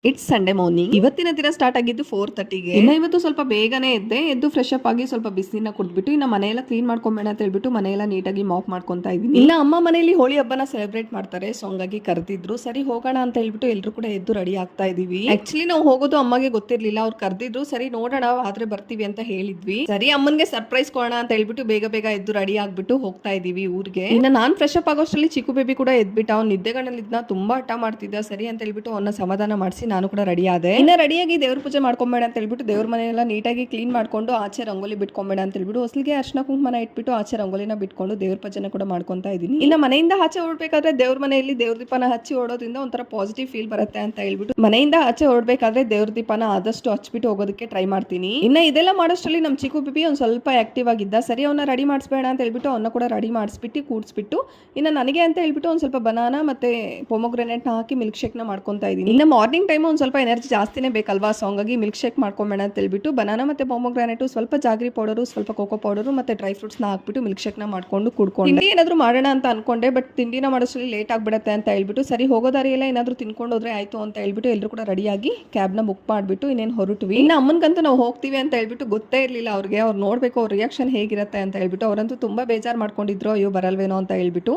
It's Sunday morning. ಇವತ್ತಿನ ದಿನ start ಆಗಿದ್ದು 4:30ಗೆ. ಇನ್ನ ಇವತ್ತು ಸ್ವಲ್ಪ ಬೇಗನೆ ಎದ್ದು ಫ್ರೆಶ್ ಅಪ್ ಆಗಿ ಸ್ವಲ್ಪ ಬಿಸಿನ ಕುಡ್ಬಿಟ್ಟು ಇನ್ನ ಮನೆಯೆಲ್ಲ ಕ್ಲೀನ್ ಮಾಡ್ಕೊಂಬೇಡ ಅಂತ ಹೇಳ್ಬಿಟ್ಟು ಮನೆಯೆಲ್ಲ ನೀಟಾಗಿ ಮಾಪ್ ಮಾಡ್ಕೊಂತಾ ಇದೀನಿ. ಇನ್ನ ಅಮ್ಮ ಮನೆಯಲ್ಲಿ ಹೋಳಿ ಹಬ್ಬನ ಸೆಲೆಬ್ರೇಟ್ ಮಾಡ್ತಾರೆ, ಸೊ ಹಂಗಾಗಿ ಕರೆದಿದ್ರು. ಸರಿ ಹೋಗೋಣ ಅಂತ ಹೇಳ್ಬಿಟ್ಟು ಎಲ್ರು ಕೂಡ ಎದ್ದು ರೆಡಿ ಆಗ್ತಾ ಇದೀವಿ. ಆಕ್ಚುಲಿ ನಾವು ಹೋಗೋದು ಅಮ್ಮಗೆ ಗೊತ್ತಿರ್ಲಿಲ್ಲ, ಅವ್ರು ಕರೆದಿದ್ರು. ಸರಿ ನೋಡೋಣ ಆದ್ರೆ ಬರ್ತೀವಿ ಅಂತ ಹೇಳಿದ್ವಿ. ಸರಿ ಅಮ್ಮನ್ಗೆ ಸರ್ಪ್ರೈಸ್ ಕೊಡೋಣ ಅಂತ ಹೇಳ್ಬಿಟ್ಟು ಬೇಗ ಬೇಗ ಎದ್ದು ರೆಡಿ ಆಗ್ಬಿಟ್ಟು ಹೋಗ್ತಾ ಇದೀವಿ ಊರಿಗೆ. ಇನ್ನ ನಾನ್ ಫ್ರೆಶ್ ಅಪ್ ಆಗೋಷ್ಟರಲ್ಲಿ ಚಿಕ್ಕು ಬೇಬಿ ಕೂಡ ಎದ್ಬಿಟ್ಟು ಅವ್ನು ನಿದ್ದೆಗಣ್ಣಲ್ಲಿದ್ನ ತುಂಬಾ ಹಠ ಮಾಡ್ತಿದ್ದ. ಸರಿ ಅಂತ ಹೇಳ್ಬಿಟ್ಟು ಅವನ್ನ ಸಮಾಧಾನ ಮಾಡಿಸಿ ನಾನು ಕೂಡ ರೆಡಿ ಆದೆ. ಇನ್ನ ರೆಡಿಯಾಗಿ ದೇವ್ರ ಪೂಜೆ ಮಾಡ್ಕೊಂಬೇಡ ಅಂತ ಹೇಳ್ಬಿಟ್ಟು ದೇವ್ರ ಮನೆಯೆಲ್ಲ ನೀಟಾಗಿ ಕ್ಲೀನ್ ಮಾಡ್ಕೊಂಡು ಆಚೆ ರಂಗೋಲಿ ಬಿಟ್ಕೊಂಬೇಡ ಅಂತ ಹೇಳ್ಬಿಟ್ಟು ಹೊಸಲಿಗೆ ಅರ್ಶನ ಕುಂಕುಮನ ಇಟ್ಬಿಟ್ಟು ಆಚೆ ರಂಗೋಲಿನ ಬಿಟ್ಕೊಂಡು ದೇವ್ರ ಪೂಜೆನ ಕೂಡ ಮಾಡ್ಕೊಂತಾ ಇದೀನಿ. ಇನ್ನ ಮನೆಯಿಂದ ಆಚೆ ಹೊರಡ್ಬೇಕಾದ್ರೆ ದೇವ್ರ ಮನೆಯಲ್ಲಿ ದೇವ್ರ ದೀಪನ ಹಚ್ಚಿ ಓಡೋದ್ರಿಂದ ಒಂಥರ ಪಾಸಿಟಿವ್ ಫೀಲ್ ಬರುತ್ತೆ ಅಂತ ಹೇಳ್ಬಿಟ್ಟು ಮನೆಯಿಂದ ಆಚೆ ಹೊರಡ್ಬೇಕಾದ್ರೆ ದೇವ್ರ ದೀಪನ ಆದಷ್ಟು ಹಚ್ಬಿಟ್ಟು ಹೋಗೋದಕ್ಕೆ ಟ್ರೈ ಮಾಡ್ತೀನಿ. ಇನ್ನ ಇದೆಲ್ಲ ಮಾಡೋಷ್ಟರಲ್ಲಿ ನಮ್ ಚಿಕ್ಕು ಬಿಬಿ ಒಂದ್ ಸ್ವಲ್ಪ ಆಕ್ಟಿವ್ ಆಗಿದ್ದ. ಸರಿ ಅವನ್ನ ರೆಡಿ ಮಾಡಿಸ್ಬೇಡ ಅಂತ ಹೇಳ್ಬಿಟ್ಟು ಅವನ್ನ ಕೂಡ ರೆಡಿ ಮಾಡಿಸ್ಬಿಟ್ಟು ಕೂಡ್ಸ್ಬಿಟ್ಟು ಇನ್ನ ನನಗೆ ಅಂತ ಹೇಳ್ಬಿಟ್ಟು ಒಂದ್ ಸ್ವಲ್ಪ ಬನಾನಾ ಮತ್ತೆ ಪೊಮೊಗ್ರೆನೇಟ್ ಹಾಕಿ ಮಿಲ್ಕ್ ಶೇಕ್ ನ ಮಾಡ್ಕೊಂತಾ ಇದೀನಿ. ಇನ್ನ ಮಾರ್ನಿಂಗ್ ಟೈಮ್ ಒಂದ್ ಸ್ವಲ್ಪ ಎನರ್ಜಿ ಜಾಸ್ತಿನೇ ಬೇಕಲ್ವಾ, ಸೊ ಹಂಗಾಗಿ ಮಿಲ್ಕ್ ಶೇಕ್ ಮಾಡ್ಕೊಂಬೇಡ ಅಂತ ಹೇಳ್ಬಿಟ್ಟು ಬನಾನಾ ಮತ್ತೆ ಪೊಮೊಗ್ರಾನೇಟು, ಸ್ವಲ್ಪ ಜಾಗ್ರಿ ಪೌಡರು, ಸ್ವಲ್ಪ ಕೋಕೋ ಪೌಡರು ಮತ್ತೆ ಡ್ರೈ ಫ್ರೂಟ್ಸ್ ನ ಹಾಕ್ಬಿಟ್ಟು ಮಿಲ್ಕ್ ಶೇಕ್ ನ ಮಾಡ್ಕೊಂಡು ಕುಡ್ಕೊಂಡು ತಿಂಡಿ ಏನಾದ್ರು ಮಾಡೋಣ ಅಂತ ಅನ್ಕೊಂಡೆ. ಬಟ್ ತಿಂಡಿನ ಮಾಡೋಷ್ರಲ್ಲಿ ಲೇಟ್ ಆಗ್ಬಿಡುತ್ತೆ ಅಂತ ಹೇಳ್ಬಿಟ್ಟು ಸರಿ ಹೋಗೋದಾರಿಯೆಲ್ಲ ಏನಾದ್ರು ತಿನ್ಕೊಂಡು ಹೋದ್ರೆ ಆಯ್ತು ಅಂತ ಹೇಳ್ಬಿಟ್ಟು ಎಲ್ಲರೂ ಕೂಡ ರೆಡಿಯಾಗಿ ಕ್ಯಾಬ್ ನ ಬುಕ್ ಮಾಡ್ಬಿಟ್ಟು ಇನ್ನೇನು ಹೊರಟ್ವಿ. ಇನ್ನು ಅಮ್ಮನ್ಗಂತೂ ನಾವು ಹೋಗ್ತೀವಿ ಅಂತ ಹೇಳ್ಬಿಟ್ಟು ಗೊತ್ತೇ ಇರ್ಲಿಲ್ಲ ಅವ್ರಿಗೆ. ಅವ್ರು ನೋಡ್ಬೇಕು ಅವ್ರ ರಿಯಾಕ್ಷನ್ ಹೇಗಿರುತ್ತೆ ಅಂತ ಹೇಳ್ಬಿಟ್ಟು. ಅವರಂತೂ ತುಂಬಾ ಬೇಜಾರು ಮಾಡ್ಕೊಂಡಿದ್ರು, ಅಯ್ಯೋ ಬರಲ್ವೇನೋ ಅಂತ ಹೇಳ್ಬಿಟ್ಟು.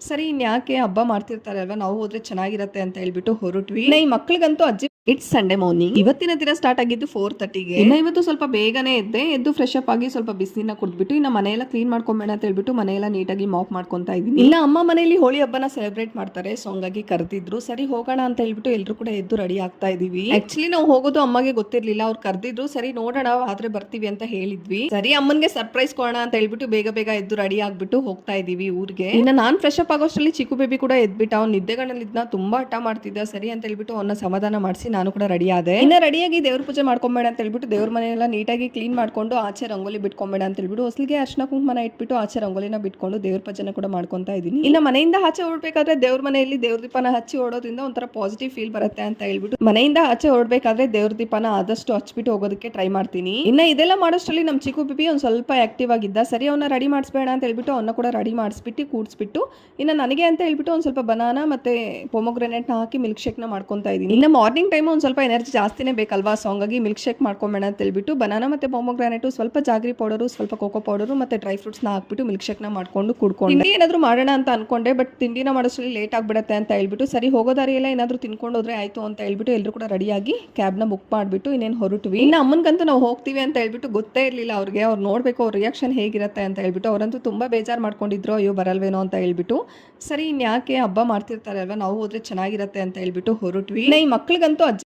ಸರಿ ಇನ್ಯಾಕೆ ಹಬ್ಬ ಮಾಡ್ತಿರ್ತಾರೆ ಅಲ್ವಾ, ನಾವು ಹೋದ್ರೆ ಚೆನ್ನಾಗಿರತ್ತೆ ಅಂತ ಹೇಳ್ಬಿಟ್ಟು ಹೊರಟ್ವಿ. ಈ ಮಕ್ಳಿಗಂತೂ ಅಜ್ಜಿ ಇಟ್ಸ್ ಸಂಡೇ ಮಾರ್ನಿಂಗ್. ಇವತ್ತಿನ ದಿನ ಸ್ಟಾರ್ಟ್ ಆಗಿದ್ದು 4:30ಗೆ. ಇನ್ನ ಇವತ್ತು ಸ್ವಲ್ಪ ಬೇಗನೆ ಎದ್ದು ಫ್ರೆಶ್ ಅಪ್ ಆಗಿ ಸ್ವಲ್ಪ ಬಿಸಿನ ಕುಡ್ಬಿಟ್ಟು ಇನ್ನ ಮನೆಯೆಲ್ಲ ಕ್ಲೀನ್ ಮಾಡ್ಕೊಂಬೇಡ ಅಂತ ಹೇಳ್ಬಿಟ್ಟು ಮನೆಯೆಲ್ಲ ನೀಟಾಗಿ ಮಾಪ್ ಮಾಡ್ಕೊಂತಾ ಇದೀನಿ. ಇನ್ನ ಅಮ್ಮ ಮನೆಯಲ್ಲಿ ಹೋಳಿ ಹಬ್ಬನ ಸೆಲೆಬ್ರೇಟ್ ಮಾಡ್ತಾರೆ, ಸೊ ಹಂಗಾಗಿ ಕರೆದಿದ್ರು. ಸರಿ ಹೋಗೋಣ ಅಂತ ಹೇಳ್ಬಿಟ್ಟು ಎಲ್ರು ಕೂಡ ಎದ್ದು ರೆಡಿ ಆಗ್ತಾ ಇದೀವಿ. ಆಕ್ಚುಲಿ ನಾವು ಹೋಗೋದು ಅಮ್ಮಗೆ ಗೊತ್ತಿರ್ಲಿಲ್ಲ, ಅವ್ರು ಕರೆದಿದ್ರು. ಸರಿ ನೋಡೋಣ ಆದ್ರೆ ಬರ್ತೀವಿ ಅಂತ ಹೇಳಿದ್ವಿ. ಸರಿ ಅಮ್ಮನ್ಗೆ ಸರ್ಪ್ರೈಸ್ ಕೊಡೋಣ ಅಂತ ಹೇಳ್ಬಿಟ್ಟು ಬೇಗ ಬೇಗ ಎದ್ದು ರೆಡಿ ಆಗ್ಬಿಟ್ಟು ಹೋಗ್ತಾ ಇದೀವಿ ಊರಿಗೆ. ಇನ್ನ ನಾನ್ ಫ್ರೆಶ್ ಅಪ್ ಆಗೋಷ್ಟರಲ್ಲಿ ಚಿಕ್ಕು ಬೇಬಿ ಕೂಡ ಎದ್ಬಿಟ್ಟು ಅವ್ನು ನಿದ್ದೆಗಣ್ಣಲ್ಲಿದ್ನ ತುಂಬಾ ಹಠ ಮಾಡ್ತಿದ್ದ. ಸರಿ ಅಂತ ಹೇಳ್ಬಿಟ್ಟು ಅವನ್ನ ಸಮಾಧಾನ ಮಾಡಿಸಿ ನಾನು ಕೂಡ ರೆಡಿ ಆದೆ. ಇನ್ನ ರೆಡಿಯಾಗಿ ದೇವ್ರ ಪೂಜೆ ಮಾಡ್ಕೊಂಬೇಡ ಅಂತ ಹೇಳ್ಬಿಟ್ಟು ದೇವ್ರ ಮನೆಯೆಲ್ಲ ನೀಟಾಗಿ ಕ್ಲೀನ್ ಮಾಡ್ಕೊಂಡು ಆಚೆ ರಂಗೋಲಿ ಬಿಟ್ಕೊಂಬೇಡ ಅಂತ ಹೇಳ್ಬಿಟ್ಟು ಹೊಸಲಿಗೆ ಅರ್ಶನ ಕುಂಕುಮನ ಇಟ್ಬಿಟ್ಟು ಆಚೆ ರಂಗೋಲಿನ ಬಿಟ್ಕೊಂಡು ದೇವ್ರ ಪೂಜೆನ ಕೂಡ ಮಾಡ್ಕೊಂತಾ ಇದೀನಿ. ಇನ್ನ ಮನೆಯಿಂದ ಆಚೆ ಹೊರಡ್ಬೇಕಾದ್ರೆ ದೇವ್ರ ಮನೆಯಲ್ಲಿ ದೇವ್ರ ದೀಪನ ಹಚ್ಚಿ ಓಡೋದ್ರಿಂದ ಒಂಥರ ಪಾಸಿಟಿವ್ ಫೀಲ್ ಬರುತ್ತೆ ಅಂತ ಹೇಳ್ಬಿಟ್ಟು ಮನೆಯಿಂದ ಆಚೆ ಹೊರಡ್ಬೇಕಾದ್ರೆ ದೇವ್ರ ದೀಪನ ಆದಷ್ಟು ಹಚ್ಬಿಟ್ಟು ಹೋಗೋದಕ್ಕೆ ಟ್ರೈ ಮಾಡ್ತೀನಿ. ಇನ್ನ ಇದೆಲ್ಲ ಮಾಡೋಷ್ಟರಲ್ಲಿ ನಮ್ ಚಿಕ್ಕು ಬಿಬಿ ಒಂದ್ ಸ್ವಲ್ಪ ಆಕ್ಟಿವ್ ಆಗಿದ್ದ. ಸರಿ ಅವನ್ನ ರೆಡಿ ಮಾಡಿಸ್ಬೇಡ ಅಂತ ಹೇಳ್ಬಿಟ್ಟು ಅವನ್ನ ಕೂಡ ರೆಡಿ ಮಾಡಿಸ್ಬಿಟ್ಟು ಕೂಡ್ಸ್ಬಿಟ್ಟು ಇನ್ನ ನನಗೆ ಅಂತ ಹೇಳ್ಬಿಟ್ಟು ಒಂದ್ ಸ್ವಲ್ಪ ಬನಾನಾ ಮತ್ತೆ ಪೊಮೊಗ್ರೆನೇಟ್ ಹಾಕಿ ಮಿಲ್ಕ್ ಶೇಕ್ ನ ಮಾಡ್ಕೊಂತಾ ಇದೀನಿ. ಇನ್ನ ಮಾರ್ನಿಂಗ್ ಟೈಮ್ ಒಂದ್ ಸ್ವಲ್ಪ ಎನರ್ಜಿ ಜಾಸ್ತಿನೇ ಬೇಕಲ್ವಾ, ಸೊ ಹಂಗಾಗಿ ಮಿಲ್ಕ್ ಶೇಕ್ ಮಾಡ್ಕೊಂಬೇಡ ಅಂತ ಹೇಳ್ಬಿಟ್ಟು ಬನಾನಾ ಮತ್ತೆ ಪೊಮೊಗ್ರಾನೇಟು, ಸ್ವಲ್ಪ ಜಾಗ್ರಿ ಪೌಡರು, ಸ್ವಲ್ಪ ಕೋಕೋ ಪೌಡರು ಮತ್ತೆ ಡ್ರೈ ಫ್ರೂಟ್ಸ್ ನ ಹಾಕ್ಬಿಟ್ಟು ಮಿಲ್ಕ್ ಶೇಕ್ ನ ಮಾಡ್ಕೊಂಡು ಕುಡ್ಕೊಂಡು ತಿಂಡಿ ಏನಾದ್ರು ಮಾಡೋಣ ಅಂತ ಅನ್ಕೊಂಡೆ. ಬಟ್ ತಿಂಡಿನ ಮಾಡೋಷ್ರಲ್ಲಿ ಲೇಟ್ ಆಗ್ಬಿಡುತ್ತೆ ಅಂತ ಹೇಳ್ಬಿಟ್ಟು ಸರಿ ಹೋಗೋದಾರಿಯೆಲ್ಲ ಏನಾದ್ರು ತಿನ್ಕೊಂಡು ಹೋದ್ರೆ ಆಯ್ತು ಅಂತ ಹೇಳ್ಬಿಟ್ಟು ಎಲ್ಲರೂ ಕೂಡ ರೆಡಿಯಾಗಿ ಕ್ಯಾಬ್ ನ ಬುಕ್ ಮಾಡ್ಬಿಟ್ಟು ಇನ್ನೇನು ಹೊರಟ್ವಿ. ಇನ್ನು ಅಮ್ಮನ್ಗಂತೂ ನಾವು ಹೋಗ್ತೀವಿ ಅಂತ ಹೇಳ್ಬಿಟ್ಟು ಗೊತ್ತೇ ಇರ್ಲಿಲ್ಲ ಅವ್ರಿಗೆ. ಅವ್ರು ನೋಡ್ಬೇಕು ಅವ್ರ ರಿಯಾಕ್ಷನ್ ಹೇಗಿರುತ್ತೆ ಅಂತ ಹೇಳ್ಬಿಟ್ಟು. ಅವರಂತೂ ತುಂಬಾ ಬೇಜಾರು ಮಾಡ್ಕೊಂಡಿದ್ರು, ಅಯ್ಯೋ ಬರಲ್ವೇನೋ ಅಂತ ಹೇಳ್ಬಿಟ್ಟು. ಸರಿ ಇನ್ಯಾಕೆ ಹಬ್ಬ ಮಾಡ್ತಿರ್ತಾರೆ ಅಲ್ವಾ, ನಾವು ಹೋದ್ರೆ ಚೆನ್ನಾಗಿರತ್ತೆ ಅಂತ ಹೇಳ್ಬಿಟ್ಟು ಹೊರಟ್ವಿ. ಈ ಮಕ್ಳಿಗಂತೂ